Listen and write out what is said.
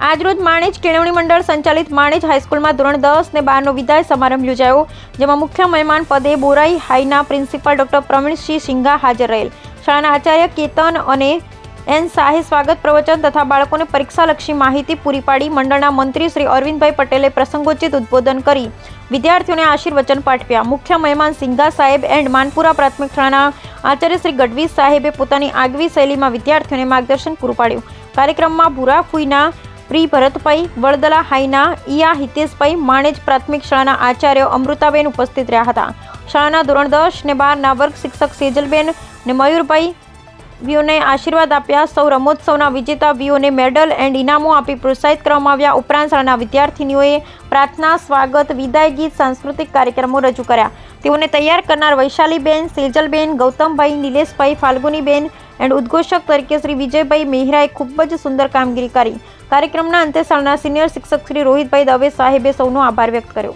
આજરોજ માણેજ કેળવણી મંડળ સંચાલિત માણેજ હાઈસ્કૂલમાં ધોરણ 10 અને 12નો વિદાય સમારંભ યોજાયો, જેમાં મુખ્ય મહેમાન પદે બોરાઈ હાઈના પ્રિન્સિપાલ ડોક્ટર પ્રવીણસિંહ સિંઘા હાજર રહેલ. શાળાના આચાર્ય કેતન અને એન શાહે સ્વાગત પ્રવચન તથા બાળકોને પરીક્ષાલક્ષી માહિતી પૂરી પાડી. મંડળના મંત્રી શ્રી અરવિંદભાઈ પટેલે પ્રસંગોચિત ઉદ્બોધન કરી વિદ્યાર્થીઓને આશીર્વચન પાઠવ્યા. મુખ્ય મહેમાન સિંઘા સાહેબ એન્ડ માનપુરા પ્રાથમિક શાળાના આચાર્ય શ્રી ગઢવી સાહેબે પોતાની આગવી શૈલીમાં વિદ્યાર્થીઓને માર્ગદર્શન પૂરું પાડ્યું. કાર્યક્રમમાં ભૂરા ફુઈના પ્રી ભરતભાઈ, વડદલા હાઈના ઈયા હિતેશભાઈ, માણેજ પ્રાથમિક શાળાના આચાર્ય અમૃતાબેન ઉપસ્થિત રહ્યા હતા. શાળાના ધોરણ 10 અને 12ના વર્ગ શિક્ષક સેજલબેન અને મયુરભાઈ વીઓને આશીર્વાદ આપ્યા. સૌ રમોત્સવના વિજેતા વીઓને મેડલ એન્ડ ઇનામો આપી પ્રોત્સાહિત કરવામાં આવ્યા. ઉપરાંત શાળાના વિદ્યાર્થીનીઓએ પ્રાર્થના, સ્વાગત, વિદાય ગીત, સાંસ્કૃતિક કાર્યક્રમો રજૂ કર્યા. તેઓને તૈયાર કરનાર વૈશાલીબેન, સેજલબેન, ગૌતમભાઈ, નિલેશભાઈ, ફાલ્ગુનીબેન એન્ડ ઉદ્ઘોષક તરીકે શ્રી વિજયભાઈ મેહરાએ ખૂબ જ સુંદર કામગીરી કરી. કાર્યક્રમના અંતે શાળાના સિનિયર શિક્ષક શ્રી રોહિતભાઈ દવે સાહેબે સૌનો આભાર વ્યક્ત કર્યો.